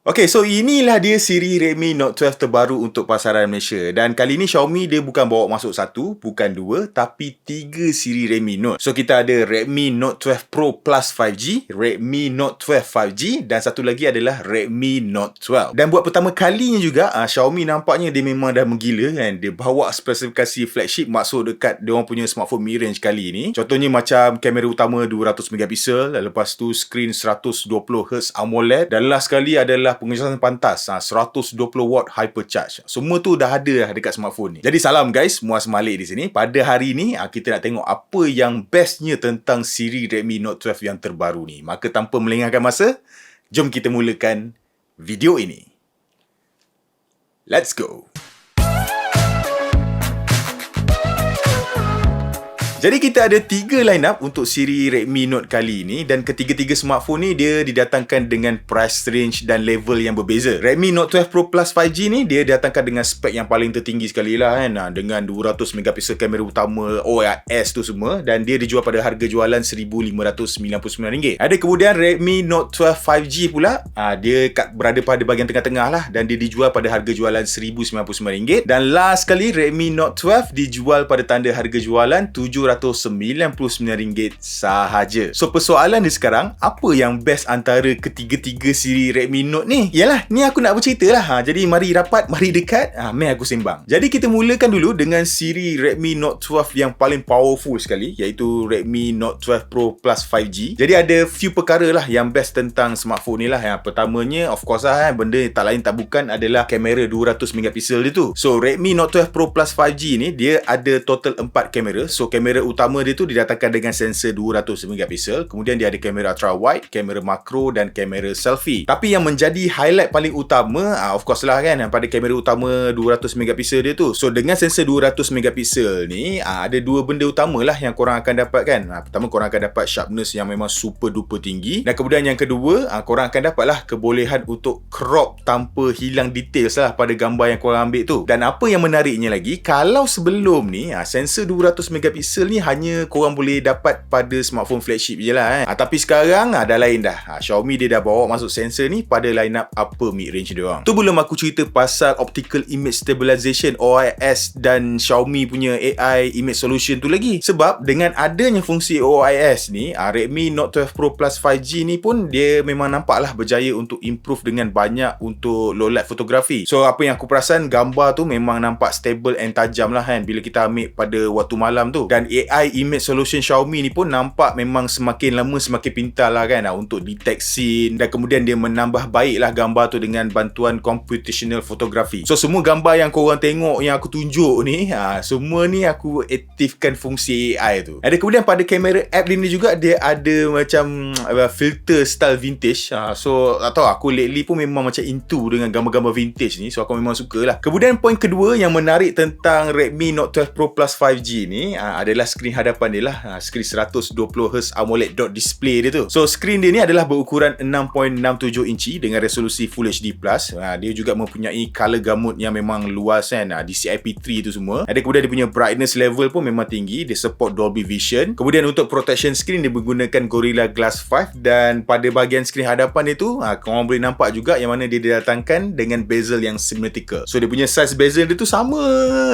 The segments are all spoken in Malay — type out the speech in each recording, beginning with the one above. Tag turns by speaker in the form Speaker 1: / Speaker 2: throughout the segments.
Speaker 1: Okay, so inilah dia siri Redmi Note 12 terbaru untuk pasaran Malaysia. Dan kali ni Xiaomi dia bukan bawa masuk satu, bukan dua, tapi tiga siri Redmi Note. So kita ada Redmi Note 12 Pro Plus 5G, Redmi Note 12 5G dan satu lagi adalah Redmi Note 12. Dan buat pertama kalinya juga, Xiaomi nampaknya dia memang dah menggila kan. Dia bawa spesifikasi flagship masuk dekat dia orang punya smartphone mid-range kali ni. Contohnya macam kamera utama 200 megapiksel, lepas tu screen 120Hz AMOLED dan last sekali adalah pengecasan pantas 120 watt hypercharge. Semua tu dah ada dekat smartphone ni. Jadi salam guys, Muaz Malik di sini. Pada hari ni kita nak tengok apa yang bestnya tentang siri Redmi Note 12 yang terbaru ni. Maka tanpa melengahkan masa, jom kita mulakan video ini. Let's go. Jadi kita ada 3 line up untuk siri Redmi Note kali ini dan ketiga-tiga smartphone ni dia didatangkan dengan price range dan level yang berbeza. Redmi Note 12 Pro Plus 5G ni dia didatangkan dengan spek yang paling tertinggi sekali lah kan, dengan 200 megapiksel kamera utama OIS tu semua dan dia dijual pada harga jualan RM1,599. Ada kemudian Redmi Note 12 5G pula, dia berada pada bahagian tengah-tengah lah dan dia dijual pada harga jualan RM1,099 dan last kali Redmi Note 12 dijual pada tanda harga jualan RM799 sahaja. So persoalan dia sekarang, apa yang best antara ketiga-tiga siri Redmi Note ni? Yalah, ni aku nak bercerita lah. Jadi mari rapat, mari dekat, mari aku sembang. Jadi kita mulakan dulu dengan siri Redmi Note 12 yang paling powerful sekali, iaitu Redmi Note 12 Pro Plus 5G. Jadi ada few perkara lah yang best tentang smartphone ni lah. Yang pertamanya, of course lah, benda tak lain tak bukan adalah kamera 200 megapiksel dia tu. So Redmi Note 12 Pro Plus 5G ni, dia ada total 4 kamera. So kamera utama dia tu didatangkan dengan sensor 200 megapiksel, kemudian dia ada kamera ultra wide, kamera makro dan kamera selfie. Tapi yang menjadi highlight paling utama, of course lah kan, pada kamera utama 200 megapiksel dia tu. So dengan sensor 200 megapiksel ni, ada dua benda utama lah yang korang akan dapat kan. Pertama, korang akan dapat sharpness yang memang super duper tinggi, dan kemudian yang kedua, korang akan dapat lah kebolehan untuk crop tanpa hilang details lah pada gambar yang korang ambil tu. Dan apa yang menariknya lagi, kalau sebelum ni sensor 200 megapiksel ni hanya korang boleh dapat pada smartphone flagship je lah tapi sekarang dah lain dah. Xiaomi dia dah bawa masuk sensor ni pada line up upper mid range dia orang. Tu belum aku cerita pasal optical image stabilization OIS dan Xiaomi punya AI image solution tu lagi. Sebab dengan adanya fungsi OIS ni, Redmi Note 12 Pro Plus 5G ni pun dia memang nampaklah berjaya untuk improve dengan banyak untuk low light fotografi. So apa yang aku perasan, gambar tu memang nampak stable and tajam lah kan bila kita ambil pada waktu malam tu. Dan AI image solution Xiaomi ni pun nampak memang semakin lama semakin pintar lah kan untuk detect scene, dan kemudian dia menambah baiklah gambar tu dengan bantuan computational photography. So semua gambar yang korang tengok yang aku tunjuk ni, semua ni aku aktifkan fungsi AI tu. Ada kemudian pada kamera app ni juga dia ada macam filter style vintage. So tak tahu, aku lately pun memang macam into dengan gambar-gambar vintage ni, so aku memang suka lah. Kemudian poin kedua yang menarik tentang Redmi Note 12 Pro Plus 5G ni adalah skrin hadapan dia lah. Skrin 120Hz AMOLED dot display dia tu. So skrin dia ni adalah berukuran 6.67 inci dengan resolusi Full HD+. Dia juga mempunyai color gamut yang memang luas kan, DCI-P3 tu semua. Ada kemudian dia punya brightness level pun memang tinggi, dia support Dolby Vision. Kemudian untuk protection screen dia menggunakan Gorilla Glass 5, dan pada bahagian skrin hadapan dia tu, korang boleh nampak juga yang mana dia didatangkan dengan bezel yang symmetrical. So dia punya size bezel dia tu sama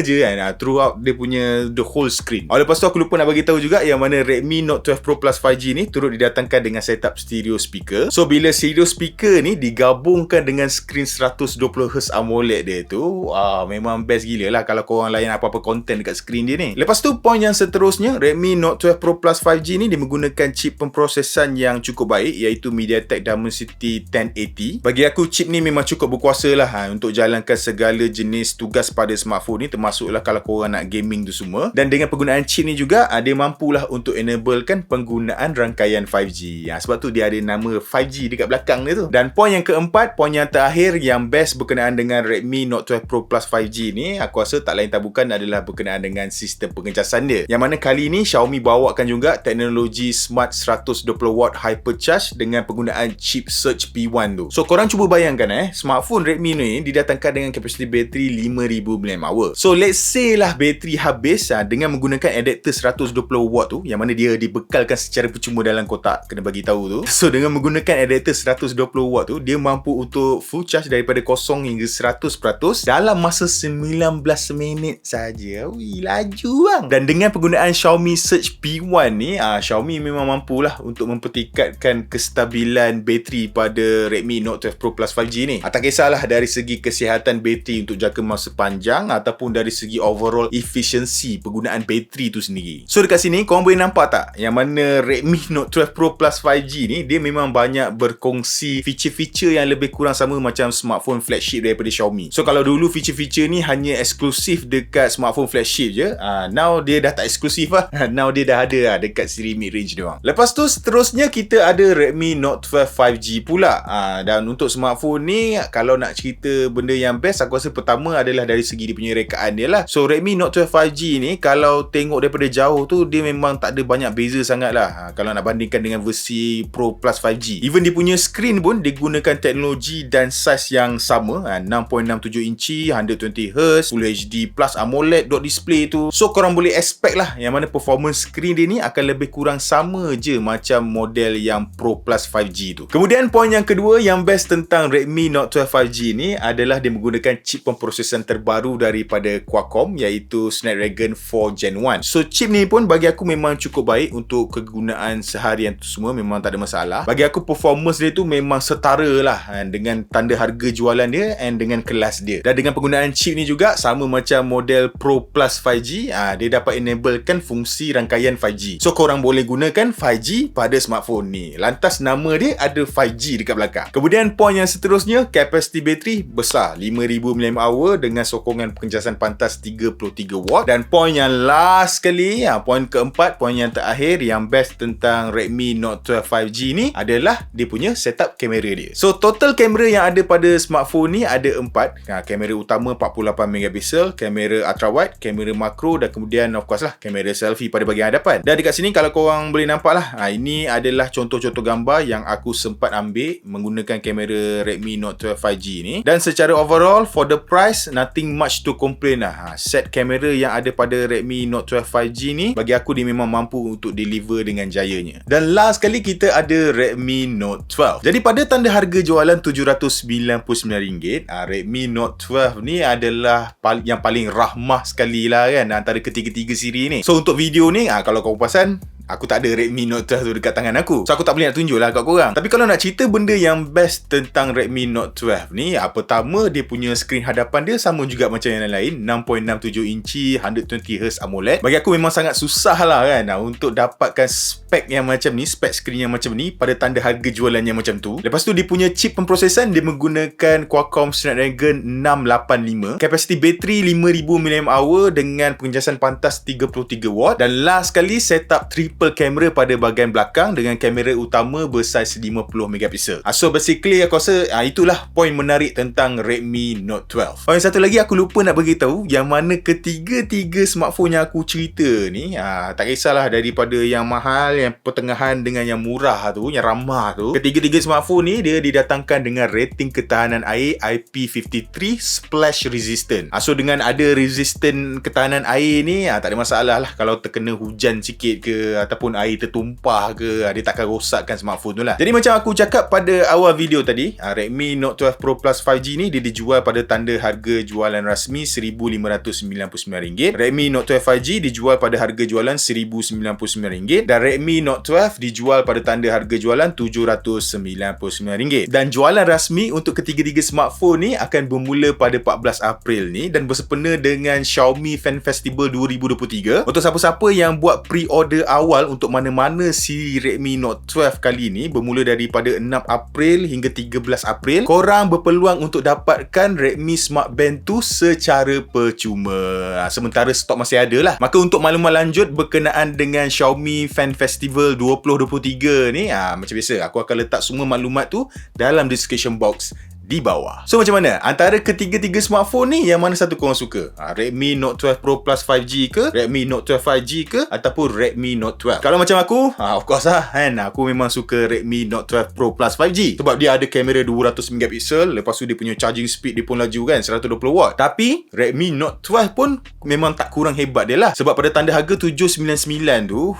Speaker 1: je kan throughout dia punya the whole screen. Lepas tu aku lupa nak bagi tahu juga yang mana Redmi Note 12 Pro Plus 5G ni turut didatangkan dengan setup stereo speaker. So bila stereo speaker ni digabungkan dengan skrin 120Hz AMOLED dia tu, memang best gila lah kalau korang layan apa-apa konten dekat skrin dia ni. Lepas tu poin yang seterusnya, Redmi Note 12 Pro Plus 5G ni dia menggunakan chip pemprosesan yang cukup baik, iaitu MediaTek Dimensity 1080. Bagi aku chip ni memang cukup berkuasa lah untuk jalankan segala jenis tugas pada smartphone ni, termasuklah kalau korang nak gaming tu semua. Dan dengan penggunaan chip ni juga, dia mampulah untuk enablekan penggunaan rangkaian 5G. Sebab tu dia ada nama 5G dekat belakang dia tu. Dan poin yang keempat, poin yang terakhir yang best berkenaan dengan Redmi Note 12 Pro Plus 5G ni, aku rasa tak lain tak bukan adalah berkenaan dengan sistem pengecasan dia. Yang mana kali ni Xiaomi bawakan juga teknologi Smart 120W Hypercharge dengan penggunaan chip Surge P1 tu. So korang cuba bayangkan smartphone Redmi ni didatangkan dengan kapasiti bateri 5000 mAh. So let's say lah bateri habis dengan menggunakan added adapter 120W tu, yang mana dia dibekalkan secara percuma dalam kotak, kena bagi tahu tu. So dengan menggunakan adapter 120W tu, dia mampu untuk full charge daripada 0 hingga 100% dalam masa 19 minit saja. Wih, laju bang. Dan dengan penggunaan Xiaomi Surge P1 ni, Xiaomi memang mampulah untuk mempertingkatkan kestabilan bateri pada Redmi Note 12 Pro Plus 5G ni. Tak kisahlah dari segi kesihatan bateri untuk jangka masa panjang ataupun dari segi overall efisiensi penggunaan bateri tu sendiri. So dekat sini korang boleh nampak tak yang mana Redmi Note 12 Pro Plus 5G ni dia memang banyak berkongsi feature-feature yang lebih kurang sama macam smartphone flagship daripada Xiaomi. So kalau dulu feature-feature ni hanya eksklusif dekat smartphone flagship je, now dia dah tak eksklusif lah. Now dia dah ada dekat siri mid-range dia orang. Lepas tu seterusnya kita ada Redmi Note 12 5G pula. Dan untuk smartphone ni kalau nak cerita benda yang best, aku rasa pertama adalah dari segi dia punya rekaan dia lah. So Redmi Note 12 5G ni kalau tengok daripada jauh tu dia memang tak ada banyak beza sangat lah kalau nak bandingkan dengan versi Pro Plus 5G. Even dia punya screen pun dia gunakan teknologi dan saiz yang sama, 6.67 inci, 120Hz, Full HD Plus AMOLED dot display tu. So korang boleh expect lah yang mana performance screen dia ni akan lebih kurang sama je macam model yang Pro Plus 5G tu. Kemudian poin yang kedua yang best tentang Redmi Note 12 5G ni adalah dia menggunakan chip pemprosesan terbaru daripada Qualcomm, iaitu Snapdragon 4 Gen 1. So chip ni pun bagi aku memang cukup baik untuk kegunaan seharian tu semua, memang tak ada masalah. Bagi aku performance dia tu memang setara lah dengan tanda harga jualan dia and dengan kelas dia. Dan dengan penggunaan chip ni juga sama macam model Pro Plus 5G, dia dapat enablekan fungsi rangkaian 5G. So korang boleh gunakan 5G pada smartphone ni. Lantas nama dia ada 5G dekat belakang. Kemudian poin yang seterusnya, kapasiti bateri besar, 5000 mAh dengan sokongan pengecasan pantas 33W. Dan poin yang last sekali, poin keempat, poin yang terakhir yang best tentang Redmi Note 12 5G ni adalah dia punya setup kamera dia. So total kamera yang ada pada smartphone ni ada 4. Kamera utama 48MP, kamera ultrawide, kamera makro dan kemudian of course lah kamera selfie pada bahagian hadapan. Dan dekat sini kalau korang boleh nampak lah, ini adalah contoh-contoh gambar yang aku sempat ambil menggunakan kamera Redmi Note 12 5G ni. Dan secara overall for the price, nothing much to complain lah. Set kamera yang ada pada Redmi Note 12 5G ni bagi aku dia memang mampu untuk deliver dengan jayanya. Dan last kali kita ada Redmi Note 12. Jadi pada tanda harga jualan RM799, Redmi Note 12 ni adalah yang paling rahmah sekali lah kan antara ketiga-tiga siri ni. So untuk video ni, kalau kau perasan, aku tak ada Redmi Note 12 tu dekat tangan aku. So aku tak boleh nak tunjuk lah kat korang. Tapi kalau nak cerita benda yang best tentang Redmi Note 12 ni, pertama dia punya skrin hadapan dia sama juga macam yang lain, 6.67 inci, 120Hz AMOLED. Bagi aku memang sangat susah lah kan untuk dapatkan spek yang macam ni, spek skrin yang macam ni pada tanda harga jualan yang macam tu. Lepas tu dia punya chip pemprosesan dia menggunakan Qualcomm Snapdragon 685. Kapasiti bateri 5000 mAh dengan pengecasan pantas 33W. Dan last sekali setup triple kamera pada bahagian belakang dengan kamera utama bersaiz 50MP. So basically aku rasa itulah poin menarik tentang Redmi Note 12. Poin satu lagi aku lupa nak beritahu yang mana ketiga-tiga smartphone yang aku cerita ni, tak kisahlah daripada yang mahal, yang pertengahan dengan yang murah tu, yang ramah tu, ketiga-tiga smartphone ni dia didatangkan dengan rating ketahanan air IP53 splash resistant. So dengan ada resistant ketahanan air ni, tak ada masalah lah kalau terkena hujan sikit ke ataupun air tertumpah ke, dia takkan rosakkan smartphone tu lah. Jadi macam aku cakap pada awal video tadi, Redmi Note 12 Pro Plus 5G ni dia dijual pada tanda harga jualan rasmi RM1,599. Redmi Note 12 5G dijual pada harga jualan RM1,099 dan Redmi Note 12 dijual pada tanda harga jualan RM799. Dan jualan rasmi untuk ketiga-tiga smartphone ni akan bermula pada 14 April ni dan bersempena dengan Xiaomi Fan Festival 2023. Untuk siapa-siapa yang buat pre-order awal untuk mana-mana siri Redmi Note 12 kali ni bermula daripada 6 April hingga 13 April, korang berpeluang untuk dapatkan Redmi Smart Band tu secara percuma. Sementara stok masih ada lah. Maka untuk maklumat lanjut berkenaan dengan Xiaomi Fan Festival 2023 ni, macam biasa aku akan letak semua maklumat tu dalam description box di bawah. So macam mana? Antara ketiga-tiga smartphone ni, yang mana satu korang suka? Redmi Note 12 Pro Plus 5G ke? Redmi Note 12 5G ke? Ataupun Redmi Note 12? Kalau macam aku, of course lah kan, aku memang suka Redmi Note 12 Pro Plus 5G. Sebab dia ada kamera 200MP, lepas tu dia punya charging speed dia pun laju kan, 120W. Tapi Redmi Note 12 pun memang tak kurang hebat dia lah. Sebab pada tanda harga 799 tu,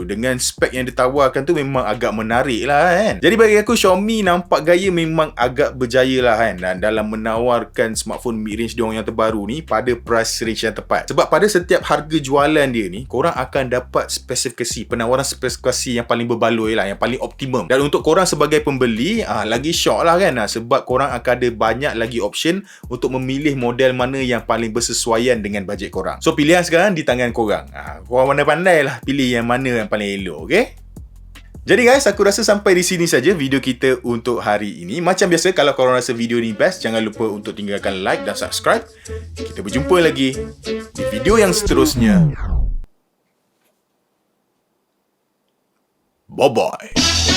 Speaker 1: dengan spek yang ditawarkan tu memang agak menarik lah kan. Jadi bagi aku, Xiaomi nampak gaya memang agak berjaya lah kan, dan dalam menawarkan smartphone mid-range diorang yang terbaru ni pada price range yang tepat. Sebab pada setiap harga jualan dia ni, korang akan dapat spesifikasi, penawaran spesifikasi yang paling berbaloi lah, yang paling optimum. Dan untuk korang sebagai pembeli, lagi shock lah kan, sebab korang akan ada banyak lagi option untuk memilih model mana yang paling bersesuaian dengan bajet korang. So pilihan sekarang di tangan korang. Korang pandai-pandai lah pilih yang mana yang paling elok, okay? Jadi guys, aku rasa sampai di sini saja video kita untuk hari ini. Macam biasa, kalau korang rasa video ni best, jangan lupa untuk tinggalkan like dan subscribe. Kita berjumpa lagi di video yang seterusnya. Bye-bye.